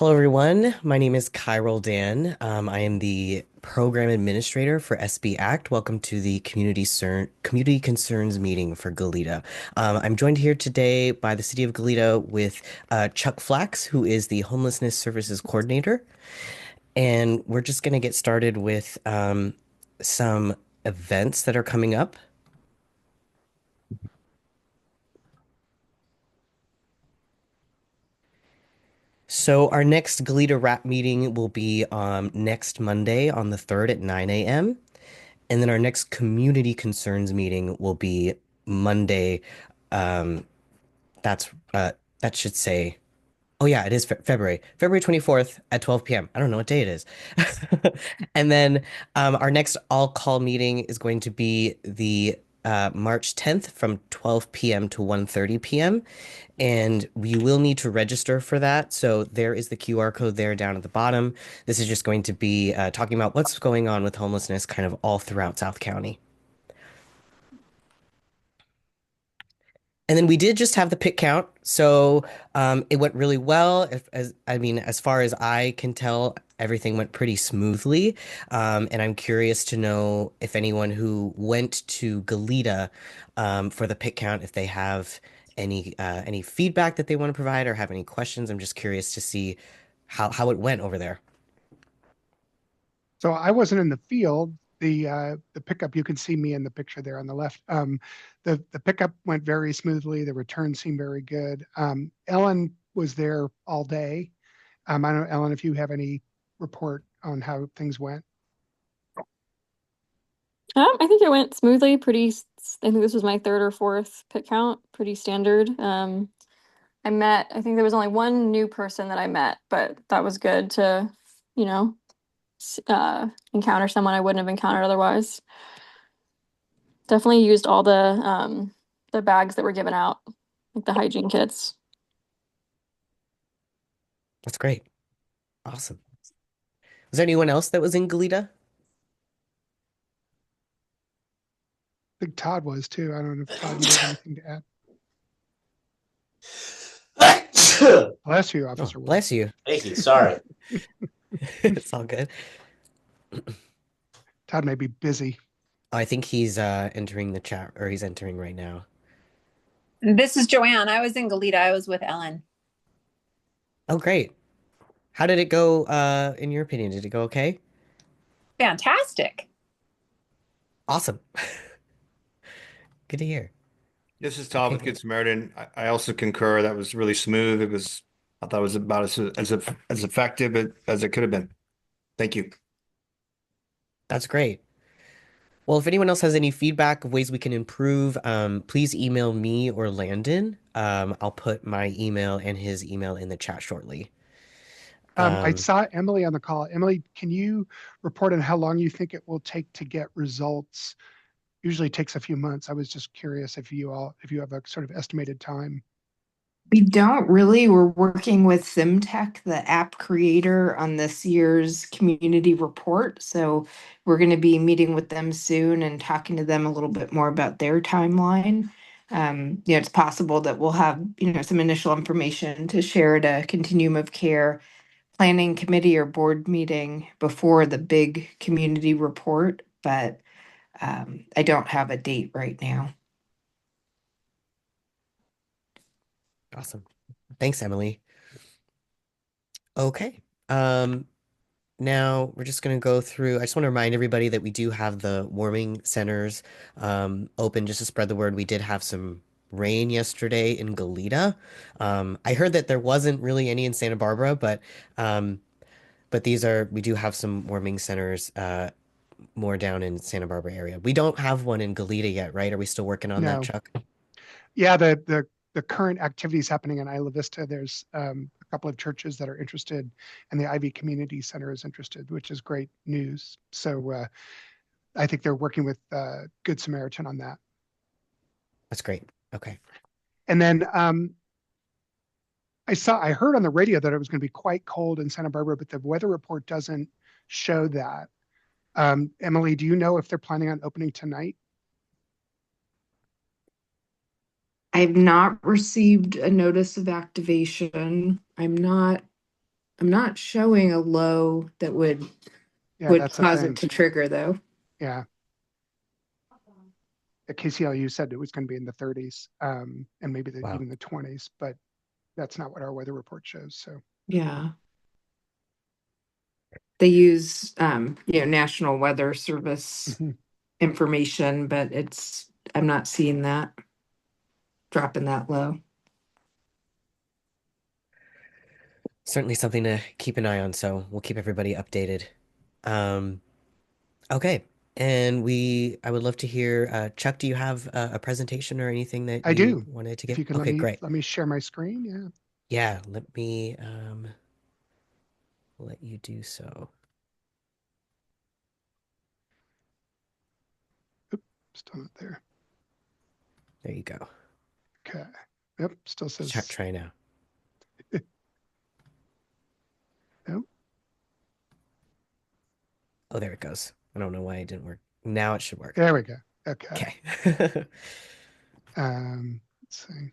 Hello, everyone. My name is Kyril Dan. I am the program administrator for SB Act. Welcome to the Community Concerns meeting for Goleta. I'm joined here today by the City of Goleta with Chuck Flax, who is the Homelessness Services Coordinator. And we're just going to get started with some events that are coming up. So our next Goleta Wrap meeting will be next Monday on the 3rd at 9 a.m. And then our next community concerns meeting will be Monday. Um, that's that should say, oh yeah, it is February 24th at 12 p.m. I don't know what day it is. And then our next all call meeting is going to be the March 10th from 12 p.m. to 1:30 p.m. And you will need to register for that. So there is the QR code there down at the bottom. This is just going to be talking about what's going on with homelessness kind of all throughout South County. And then we did just have the pick count, so it went really well. As far as I can tell, everything went pretty smoothly. And I'm curious to know if anyone who went to Goleta for the pick count, if they have any feedback that they want to provide or have any questions. I'm just curious to see how it went over there. So I wasn't in the field. The pickup, you can see me in the picture there on the left. The pickup went very smoothly. The return seemed very good. Ellen was there all day. I don't know, Ellen, if you have any report on how things went. I think it went smoothly. I think this was my third or fourth pit count. Pretty standard. I think there was only one new person that I met, but that was good to, you know, encounter someone I wouldn't have encountered otherwise. Definitely used all the bags that were given out, like the hygiene kits. That's great. Awesome. Was there anyone else that was in Goleta? I think Todd was too. I don't know if Todd, you have anything to add. Bless you, Oh, Officer Wolf. bless you. Thank you. Sorry. It's all good. Todd may be busy. I think he's entering the chat, or he's entering right now. This is Joanne. I was in Goleta. I was with Ellen. Oh, great. How did it go, in your opinion? Did it go okay? Fantastic. Awesome. Good to hear. This is Todd Okay, with great. Good Samaritan. I also concur. That was really smooth. I thought it was about as effective as it could have been. Thank you. That's great. Well, if anyone else has any feedback of ways we can improve, please email me or Landon. I'll put my email and his email in the chat shortly. I saw Emily on the call. Emily, can you report on how long you think it will take to get results? Usually takes a few months. I was just curious if you have a sort of estimated time. We don't really. We're working with SimTech, the app creator, on this year's community report. So we're going to be meeting with them soon and talking to them a little bit more about their timeline. It's possible that we'll have, some initial information to share at a continuum of care planning committee or board meeting before the big community report, but I don't have a date right now. Awesome. Thanks, Emily. Okay. Now we're just going to go through. I just want to remind everybody that we do have the warming centers open just to spread the word. We did have some rain yesterday in Goleta. I heard that there wasn't really any in Santa Barbara, but we do have some warming centers more down in Santa Barbara area. We don't have one in Goleta yet, right? Are we still working on that, No. Chuck? Yeah, the current activities happening in Isla Vista, there's a couple of churches that are interested, and the Ivy Community Center is interested, which is great news. So I think they're working with Good Samaritan on that. That's great. Okay. And then I heard on the radio that it was going to be quite cold in Santa Barbara, but the weather report doesn't show that. Emily, do you know if they're planning on opening tonight? I've not received a notice of activation. I'm not I'm not showing a low that Yeah, would that's the cause it thing. to trigger though. Yeah. The KCLU said it was going to be in the 30s, and maybe Wow. even the 20s, but that's not what our weather report shows. So Yeah. They use National Weather Service Mhm. information, but I'm not seeing that dropping that low. Certainly something to keep an eye on, so we'll keep everybody updated. Um, okay. And I would love to hear, Chuck, do you have a presentation or anything that I you do. wanted to If give? you could Okay, great. let me share my screen. Yeah. Yeah, let me let you do so. Oop, still not there. There you go. Okay. Yep. Still says Try now. no. Oh, there it goes. I don't know why it didn't work. Now it should work. There we go. Okay. Okay. Let's see.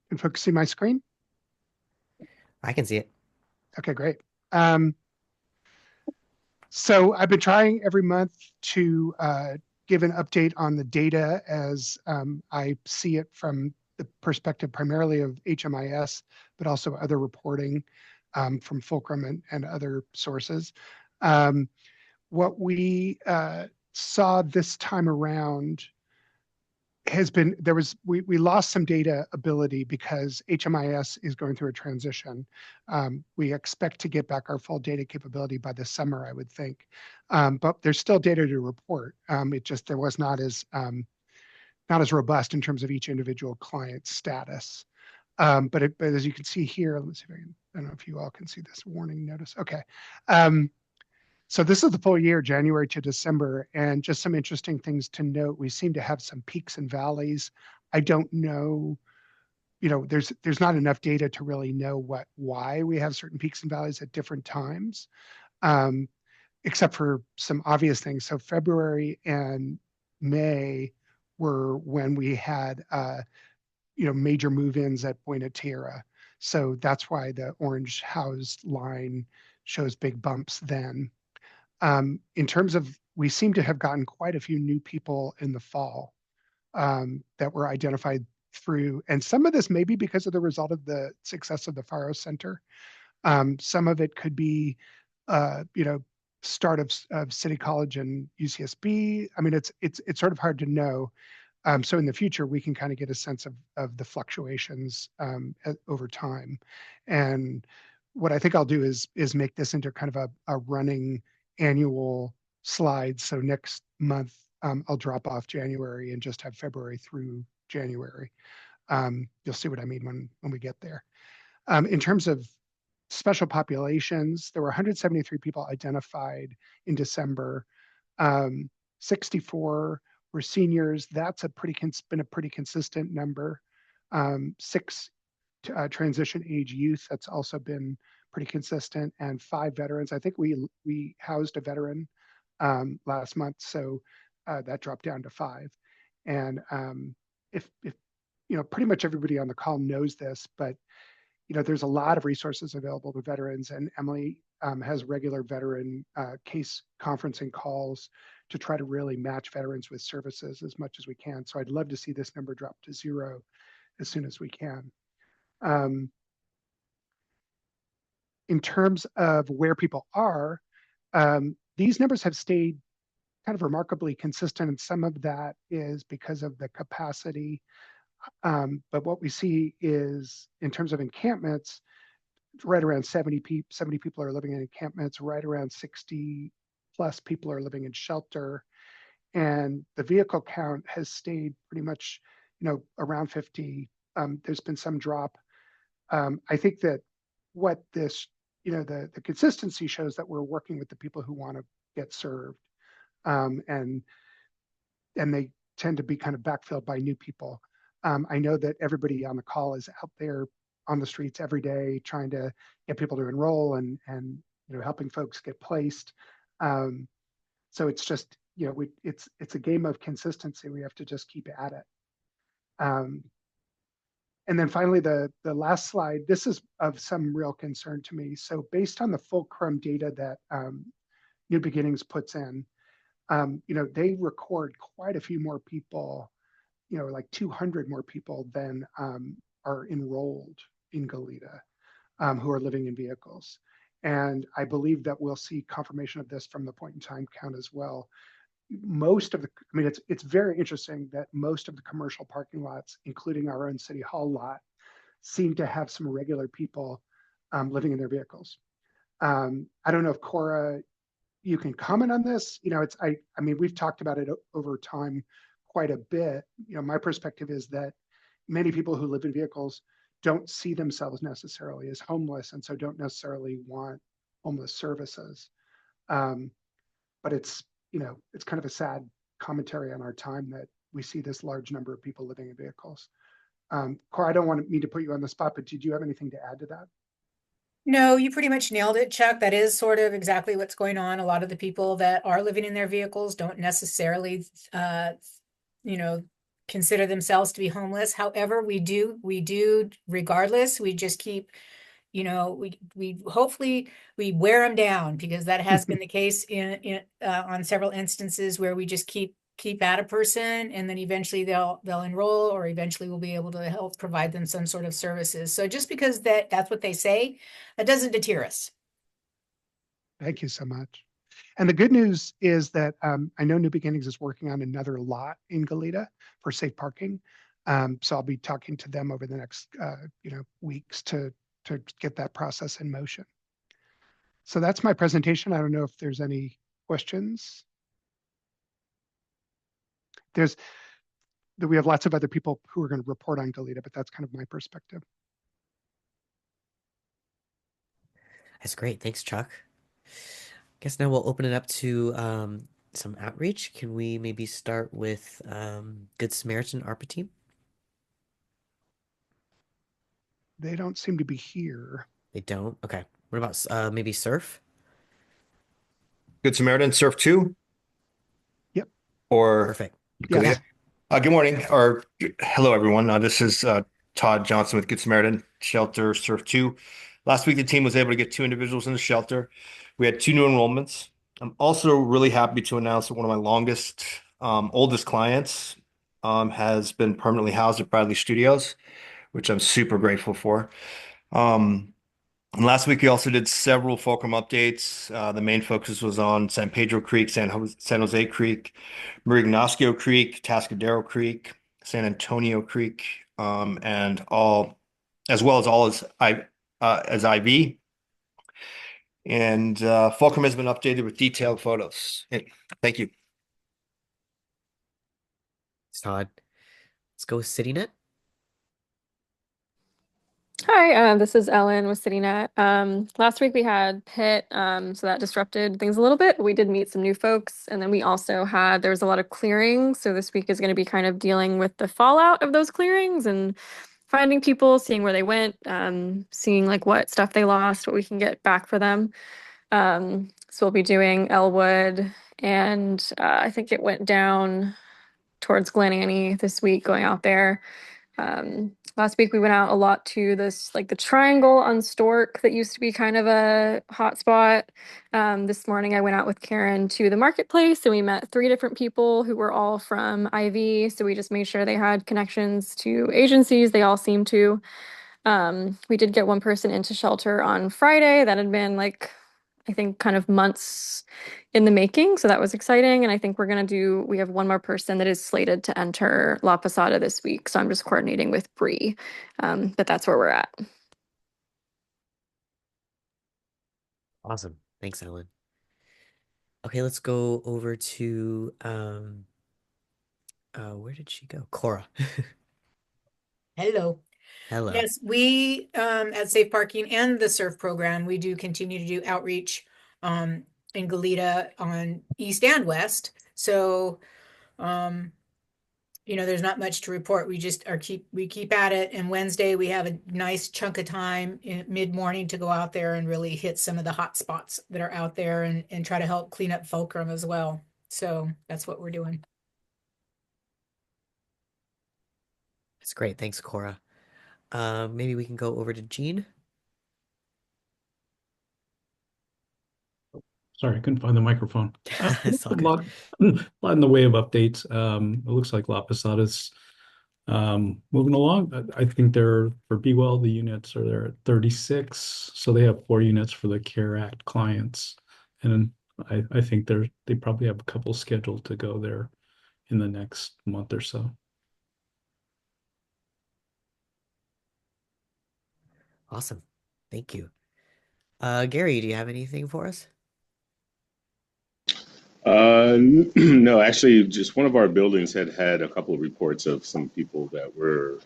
Can folks see my screen? I can see it. Okay, great. Um, so I've been trying every month to give an update on the data as I see it from the perspective primarily of HMIS, but also other reporting from Fulcrum and other sources. Um, what we saw this time around has been we lost some data ability because HMIS is going through a transition. We expect to get back our full data capability by the summer, I would think, but there's still data to report. It just there was not as robust in terms of each individual client status. But as you can see here, let's see if I don't know if you all can see this warning notice. Okay. So this is the full year, January to December, and just some interesting things to note. We seem to have some peaks and valleys. I don't know, there's not enough data to really know why we have certain peaks and valleys at different times, um, except for some obvious things. So February and May were when we had major move-ins at Buena Tierra. So that's why the orange housed line shows big bumps then. In terms of, we seem to have gotten quite a few new people in the fall that were identified through, and some of this may be because of the result of the success of the Faro Center. Some of it could be, start of City College and UCSB. I mean, it's sort of hard to know. So in the future, we can kind of get a sense of the fluctuations over time. And what I think I'll do is make this into kind of a running annual slide. So next month, I'll drop off January and just have February through January. You'll see what I mean when we get there. In terms of special populations, there were 173 people identified in December. 64 were seniors. That's been a pretty consistent number. 6 transition age youth. That's also been pretty consistent, and 5 veterans. I think we housed a veteran last month, so that dropped down to 5. And if pretty much everybody on the call knows this, but there's a lot of resources available to veterans, and Emily has regular veteran case conferencing calls to try to really match veterans with services as much as we can. So I'd love to see this number drop to 0 as soon as we can. In terms of where people are, these numbers have stayed kind of remarkably consistent, and some of that is because of the capacity. But what we see is, in terms of encampments, right around 70 people are living in encampments, right around 60 plus people are living in shelter. And the vehicle count has stayed pretty much, around 50. There's been some drop. I think that what this, the consistency shows that we're working with the people who want to get served. And they tend to be kind of backfilled by new people. I know that everybody on the call is out there on the streets every day trying to get people to enroll and helping folks get placed. So it's just, it's a game of consistency. We have to just keep at it. And then finally, the last slide, this is of some real concern to me. So based on the fulcrum data that New Beginnings puts in, they record quite a few more people, like 200 more people than are enrolled in Goleta, who are living in vehicles. And I believe that we'll see confirmation of this from the point in time count as well. It's very interesting that most of the commercial parking lots, including our own City Hall lot, seem to have some regular people living in their vehicles. I don't know if Cora, you can comment on this. We've talked about it over time quite a bit. My perspective is that many people who live in vehicles don't see themselves necessarily as homeless, and so don't necessarily want homeless services. But it's kind of a sad commentary on our time that we see this large number of people living in vehicles. Cora, I don't want me to put you on the spot, but did you have anything to add to that? No, you pretty much nailed it, Chuck. That is sort of exactly what's going on. A lot of the people that are living in their vehicles don't necessarily, you know, consider themselves to be homeless. However, we do regardless. We just keep, we hopefully we wear them down, because that has been the case in on several instances where we just keep at a person, and then eventually they'll enroll, or eventually we'll be able to help provide them some sort of services. So just because that's what they say, that doesn't deter us. Thank you so much. And the good news is that I know New Beginnings is working on another lot in Goleta for safe parking. So I'll be talking to them over the next weeks to get that process in motion. So that's my presentation. I don't know if there's any questions. We have lots of other people who are going to report on Goleta, but that's kind of my perspective. That's great. Thanks, Chuck. Guess now we'll open it up to some outreach. Can we maybe start with Good Samaritan ARPA team? They don't seem to be here. They don't? Okay. What about maybe Surf? Good Samaritan, Surf 2? Yep. Or Perfect. Yes. good morning, or hello, everyone. This is Todd Johnson with Good Samaritan Shelter Surf 2. Last week, the team was able to get 2 individuals in the shelter. We had 2 new enrollments. I'm also really happy to announce that one of my longest, oldest clients has been permanently housed at Bradley Studios, which I'm super grateful for. And last week, we also did several fulcrum updates. The main focus was on San Pedro Creek, San Jose Creek, Maria Ignacio Creek, Tascadero Creek, San Antonio Creek, and all, as well as all as IV. And fulcrum has been updated with detailed photos. Thank you. Thanks, Todd. Let's go with CityNet. Hi, this is Ellen with CityNet. Last week we had Pitt, so that disrupted things a little bit. We did meet some new folks, and then we also there was a lot of clearings. So this week is going to be kind of dealing with the fallout of those clearings and finding people, seeing where they went, seeing like what stuff they lost, what we can get back for them. So we'll be doing Elwood, and I think it went down towards Glen Annie this week, going out there. Last week we went out a lot to this, like the triangle on Stork that used to be kind of a hot spot. This morning I went out with Karen to the marketplace, and we met 3 different people who were all from IV. So we just made sure they had connections to agencies. They all seemed to. We did get one person into shelter on Friday that had been like, I think, kind of months in the making. So that was exciting. And I think we have one more person that is slated to enter La Posada this week. So I'm just coordinating with Bree. But that's where we're at. Awesome. Thanks, Ellen. Okay, let's go over to where did she go? Cora. Hello. Hello. Yes, we at Safe Parking and the Surf program, we do continue to do outreach in Goleta on East and West. So there's not much to report. We just we keep at it. And Wednesday we have a nice chunk of time in mid-morning to go out there and really hit some of the hot spots that are out there and try to help clean up Fulcrum as well. So that's what we're doing. That's great. Thanks, Cora. Maybe we can go over to Jean. Sorry, I couldn't find the microphone. It's all A good. lot in the way of updates. It looks like La Posada's moving along. I think they're for Be Well, the units are there at 36. So they have 4 units for the CARE Act clients. And I think they probably have a couple scheduled to go there in the next month or so. Awesome. Thank you. Gary, do you have anything for us? No, actually, just one of our buildings had a couple of reports of some people that were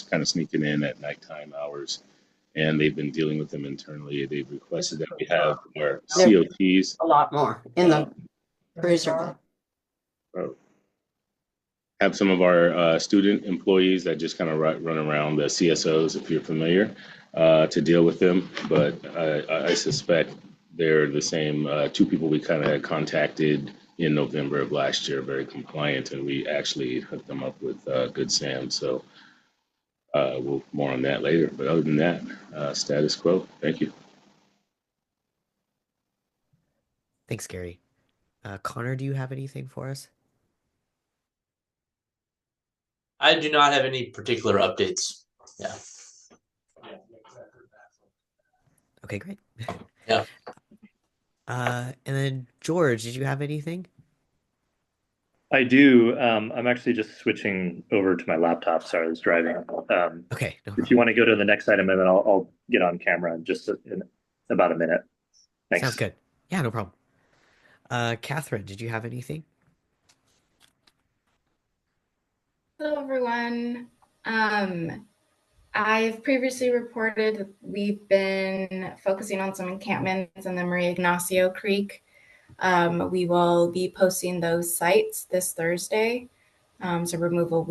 kind of sneaking in at nighttime hours, and they've been dealing with them internally. They've requested that we have our COTs. A lot more in the freezer. Have some of our student employees that just kind of run around, the CSOs, if you're familiar, to deal with them. But I suspect they're the same 2 people we kind of had contacted in November of last year, very compliant, and we actually hooked them up with Good Sam. So we'll more on that later. But other than that, status quo. Thank you. Thanks, Gary. Connor, do you have anything for us? I do not have any particular updates. Yeah. Okay, great. Yeah. And then George, did you have anything? I do. I'm actually just switching over to my laptop. Sorry, I was driving. Okay, no if problem. you want to go to the next item, and then I'll get on camera in just in about a minute. Thanks. Sounds good. Yeah, no problem. Catherine, did you have anything? Hello, everyone. I've previously reported that we've been focusing on some encampments in the Maria Ignacio Creek. We will be posting those sites this Thursday. So removal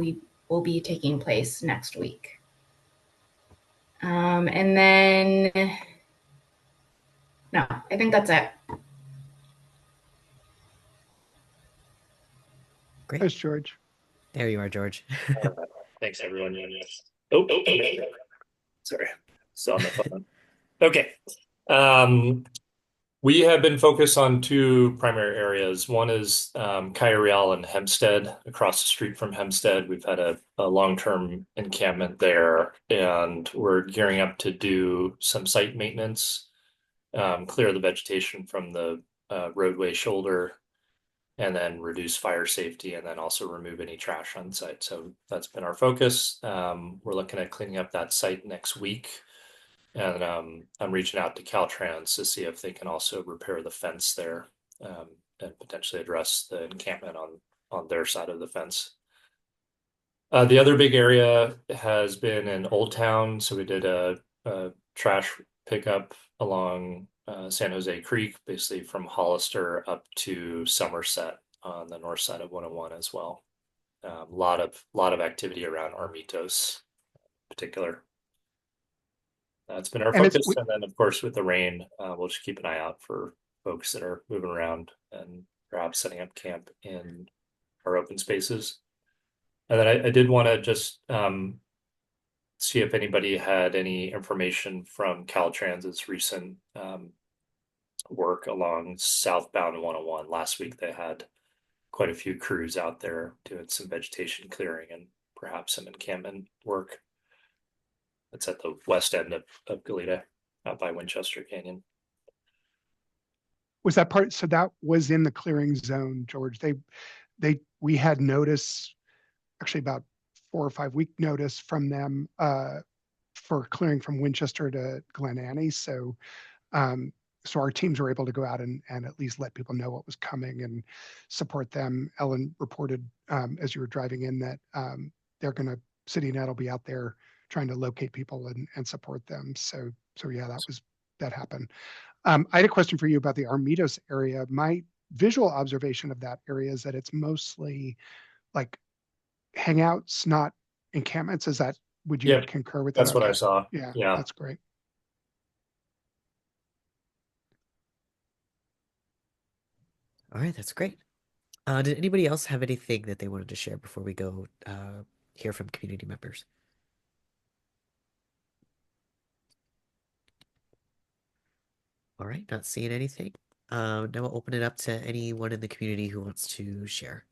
will be taking place next week. And then, no, I think that's it. Great. Thanks, George. There you are, George. Thanks, everyone. Oh, sorry. Still on the phone. Okay. We have been focused on 2 primary areas. One is Cayo Real and Hempstead, across the street from Hempstead. We've had a long-term encampment there, and we're gearing up to do some site maintenance, clear the vegetation from the roadway shoulder, and then reduce fire safety, and then also remove any trash on site. So that's been our focus. We're looking at cleaning up that site next week. And I'm reaching out to Caltrans to see if they can also repair the fence there, and potentially address the encampment on their side of the fence. The other big area has been in Old Town. So we did a trash pickup along San Jose Creek, basically from Hollister up to Somerset on the north side of 101 as well. A lot of activity around Armitos in particular. That's been our focus. And then, of course, with the rain, we'll just keep an eye out for folks that are moving around and perhaps setting up camp in our open spaces. And then I did want to just see if anybody had any information from Caltrans's recent work along southbound 101. Last week, they had quite a few crews out there doing some vegetation clearing and perhaps some encampment work. It's at the west end of Goleta, out by Winchester Canyon. Was that part? So that was in the clearing zone, George. We had notice, actually about 4 or 5 week notice from them for clearing from Winchester to Glen Annie. So our teams were able to go out and at least let people know what was coming and support them. Ellen reported as you were driving in that CityNet will be out there trying to locate people and support them. So yeah, that happened. I had a question for you about the Armitos area. My visual observation of that area is that it's mostly like hangouts, not encampments. Is that, would you Yep, concur with that? that's what I Okay. saw. Yeah, Yeah. that's great. All right, that's great. Did anybody else have anything that they wanted to share before we go hear from community members? All right, not seeing anything. Now we'll open it up to anyone in the community who wants to share.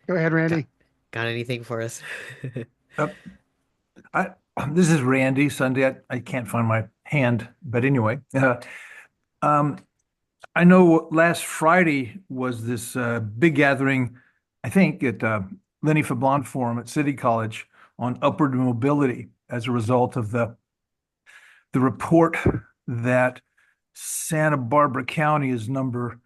Go ahead, Randy. Got anything for us? Uh, I, this is Randy Sunday. I can't find my hand, but anyway, um, I know last Friday was this big gathering, I think at Lenny Fablon Forum at City College on upward mobility as a result of the report that Santa Barbara County is number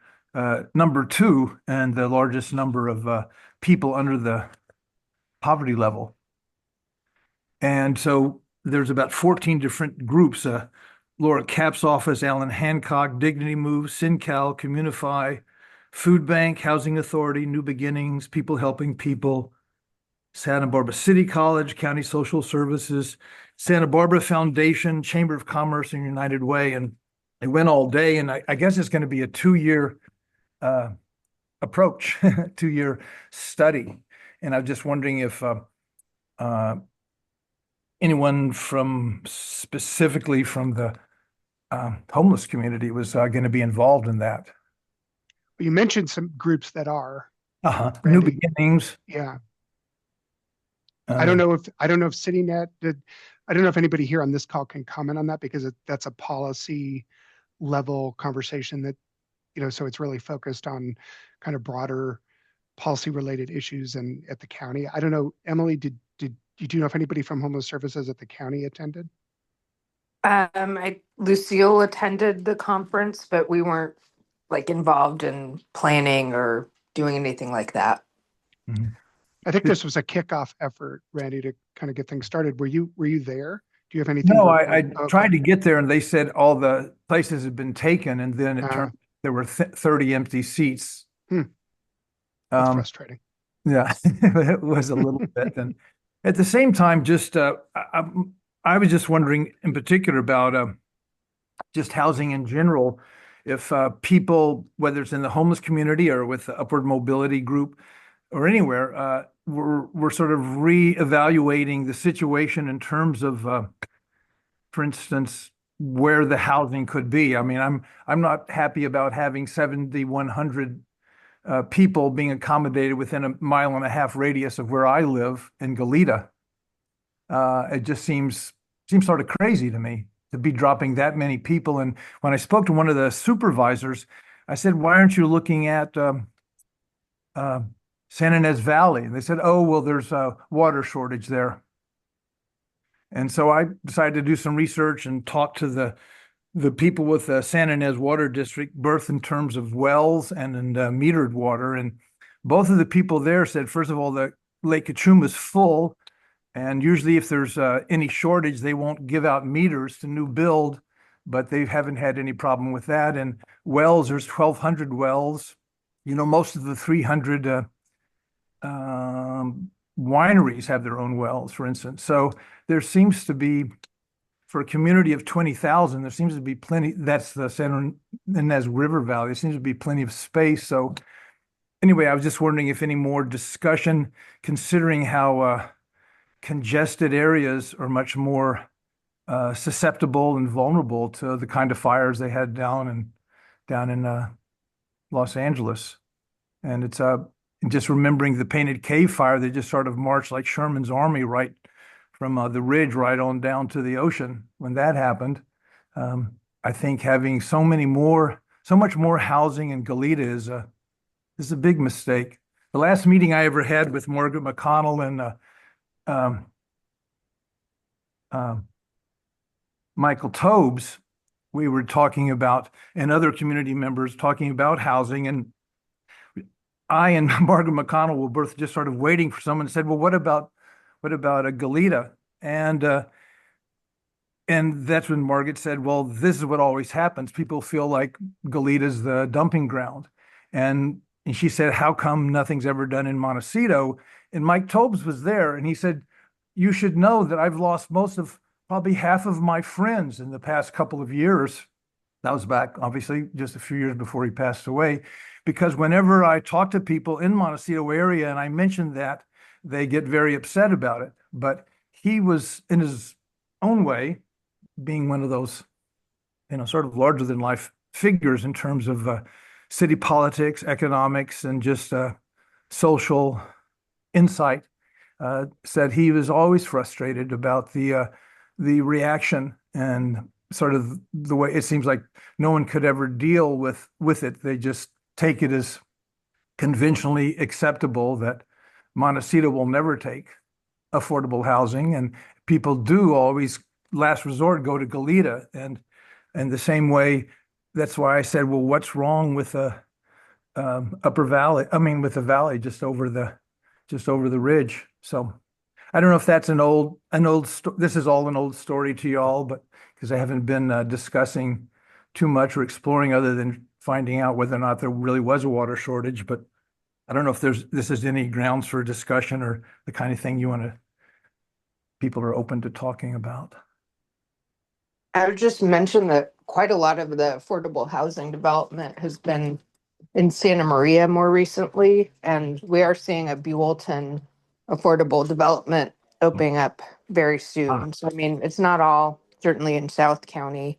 two and the largest number of people under the poverty level. And so there's about 14 different groups, Laura Capps' office, Alan Hancock, Dignity Move, SynCal, Communify, Food Bank, Housing Authority, New Beginnings, People Helping People, Santa Barbara City College, County Social Services, Santa Barbara Foundation, Chamber of Commerce, and United Way. And it went all day. And I guess it's going to be a 2-year approach, 2-year study. And I'm just wondering if anyone specifically from the homeless community was going to be involved in that. You mentioned some groups that are. New Beginnings. Yeah. I don't know if CityNet did. I don't know if anybody here on this call can comment on that because that's a policy level conversation that, so it's really focused on kind of broader policy related issues and at the county. I don't know, Emily, did you know if anybody from Homeless Services at the county attended? Lucille attended the conference, but we weren't like involved in planning or doing anything like that. Mm-hmm. I think this was a kickoff effort, Randy, to kind of get things started. Were you there? Do you have anything? No, I tried to get there and they said all the places had been taken and then it turned there were 30 empty seats. That's frustrating. Yeah, it was a little bit. And at the same time, just I was just wondering in particular about just housing in general. If people, whether it's in the homeless community or with the upward mobility group or anywhere, we're sort of reevaluating the situation in terms of, for instance, where the housing could be. I mean, I'm not happy about having 7,100 people being accommodated within a 1.5 mile radius of where I live in Goleta. It just seems sort of crazy to me to be dropping that many people. And when I spoke to one of the supervisors, I said, "Why aren't you looking at San Ynez Valley?" And they said, "Oh, well, there's a water shortage there." And so I decided to do some research and talk to the people with the San Ynez Water District, both in terms of wells and in metered water. And both of the people there said, first of all, the Lake Kachum is full. And usually if there's any shortage, they won't give out meters to new build, but they haven't had any problem with that. And wells, there's 1,200 wells. Most of the 300 wineries have their own wells, for instance. So there seems to be, for a community of 20,000, there seems to be plenty, that's the San Ynez River Valley, there seems to be plenty of space. So anyway, I was just wondering if any more discussion, considering how congested areas are much more susceptible and vulnerable to the kind of fires they had down in Los Angeles. And it's just remembering the Painted Cave fire, they just sort of marched like Sherman's army right from the ridge right on down to the ocean when that happened. I think having so much more housing in Goleta is a big mistake. The last meeting I ever had with Margaret McConnell and Michael Tobes, we were talking about, and other community members talking about housing, and I and Margaret McConnell were both just sort of waiting for someone to say, well, what about a Goleta? And And that's when Margaret said, well, this is what always happens. People feel like Goleta's the dumping ground. And she said, how come nothing's ever done in Montecito? And Mike Tobes was there, and he said, you should know that I've lost most of, probably half of my friends in the past couple of years. That was back, obviously, just a few years before he passed away. Because whenever I talk to people in Montecito area and I mention that, they get very upset about it. But he was, in his own way, being one of those, sort of larger than life figures in terms of city politics, economics, and just social insight, said he was always frustrated about the reaction and sort of the way it seems like no one could ever deal with it. They just take it as conventionally acceptable that Montecito will never take affordable housing, and people do always last resort go to Goleta, and the same way. That's why I said, well, what's wrong with the upper valley? I mean, with the valley just over the ridge. So I don't know if that's this is all an old story to y'all, but because I haven't been discussing too much or exploring other than finding out whether or not there really was a water shortage. But I don't know if this is any grounds for discussion or the kind of thing people are open to talking about. I would just mention that quite a lot of the affordable housing development has been in Santa Maria more recently, and we are seeing a Buellton affordable development opening up very soon. So, I mean, it's not all certainly in South County.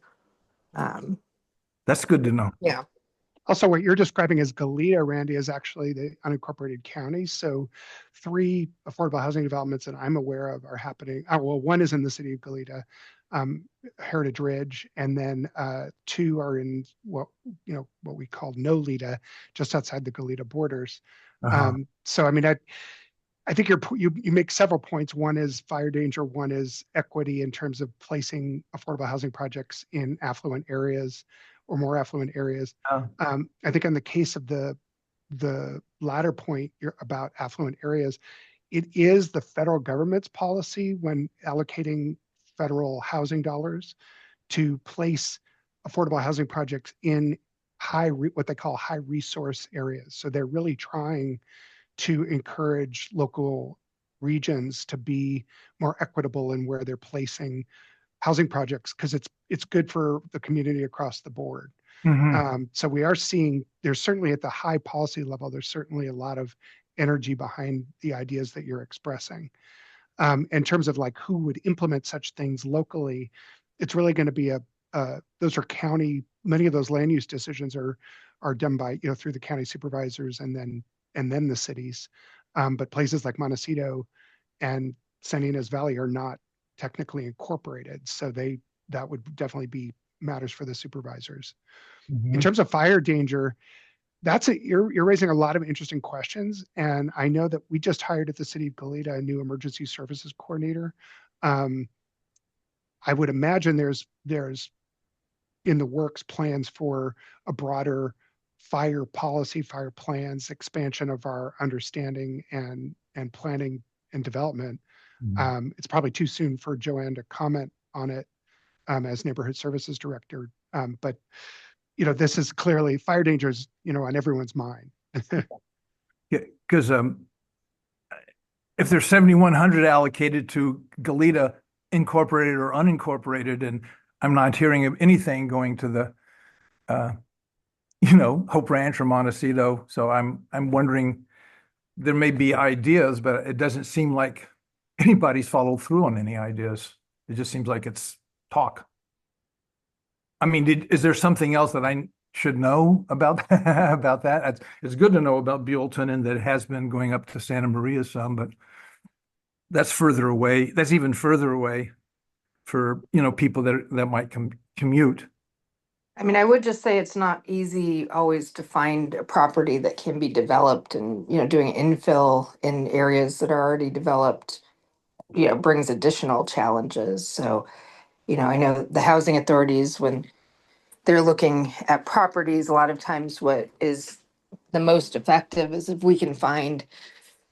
That's good to know. Yeah. Also, what you're describing as Goleta, Randy, is actually the unincorporated county. So 3 affordable housing developments that I'm aware of are happening. Well, one is in the city of Goleta, Heritage Ridge, and then 2 are in what we call Nolita, just outside the Goleta borders. So, I mean, I think you make several points. One is fire danger. One is equity in terms of placing affordable housing projects in affluent areas or more affluent areas. I think in the case of the latter point about affluent areas, it is the federal government's policy when allocating federal housing dollars to place affordable housing projects in what they call high resource areas. So they're really trying to encourage local regions to be more equitable in where they're placing housing projects, because it's good for the community across the board. So we are seeing there's certainly at the high policy level, there's certainly a lot of energy behind the ideas that you're expressing. In terms of like who would implement such things locally, it's really going to be those are many of those land use decisions are done by, through the county supervisors and then the cities. But places like Montecito and Santa Ynez Valley are not technically incorporated. So that would definitely be matters for the supervisors. In terms of fire danger, you're raising a lot of interesting questions. And I know that we just hired at the city of Goleta a new emergency services coordinator. I would imagine there's in the works plans for a broader fire policy, fire plans, expansion of our understanding and planning and development. It's probably too soon for Joanne to comment on it as neighborhood services director. But this is clearly fire dangers, on everyone's mind. Yeah, because if there's 7,100 allocated to Goleta, incorporated or unincorporated, and I'm not hearing of anything going to the Hope Ranch or Montecito. So I'm wondering, there may be ideas, but it doesn't seem like anybody's followed through on any ideas. It just seems like it's talk. I mean, is there something else that I should know about about that? It's good to know about Buellton and that it has been going up to Santa Maria some, but that's further away. That's even further away for people that might commute. I mean, I would just say it's not easy always to find a property that can be developed, and doing infill in areas that are already developed, brings additional challenges. So, I know the housing authorities, when they're looking at properties, a lot of times what is the most effective is if we can find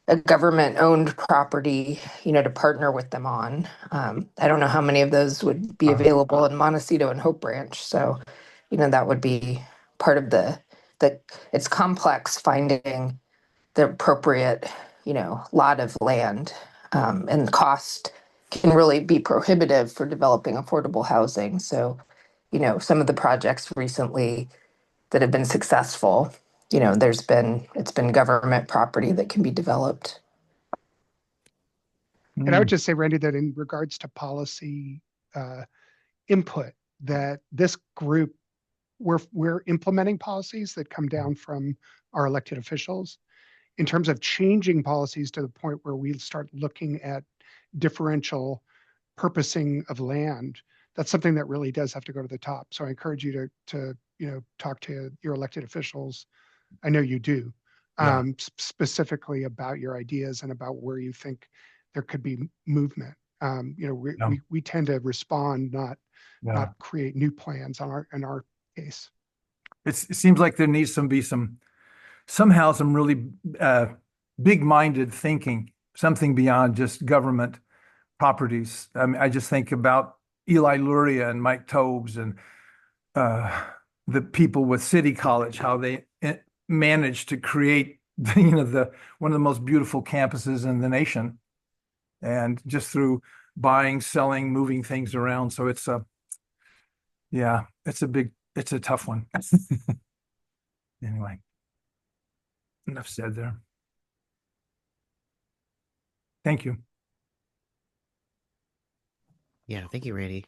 a government-owned property, to partner with them on. I don't know how many of those would be available in Montecito and Hope Branch. So, that would be part of the it's complex finding the appropriate, lot of land. And the cost can really be prohibitive for developing affordable housing. So, some of the projects recently that have been successful, it's been government property that can be developed. And I would just say, Randy, that in regards to policy input, that this group, we're implementing policies that come down from our elected officials. In terms of changing policies to the point where we start looking at differential purposing of land, that's something that really does have to go to the top. So I encourage you to talk to your elected officials. I know you do, specifically about your ideas and about where you think there could be movement. We tend to respond, not create new plans in our case. It seems like there needs to be somehow some really big-minded thinking, something beyond just government properties. I mean, I just think about Eli Luria and Mike Tobes and the people with City College, how they managed to create, the one of the most beautiful campuses in the nation, and just through buying, selling, moving things around. So it's it's a tough one. Anyway, enough said there. Thank you. Yeah, thank you, Randy.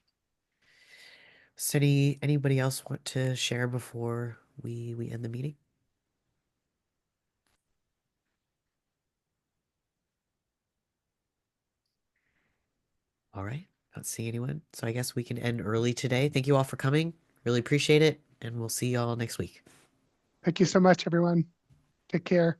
So anybody else want to share before we end the meeting? All right, I don't see anyone. So I guess we can end early today. Thank you all for coming. Really appreciate it, and we'll see y'all next week. Thank you so much, everyone. Take care.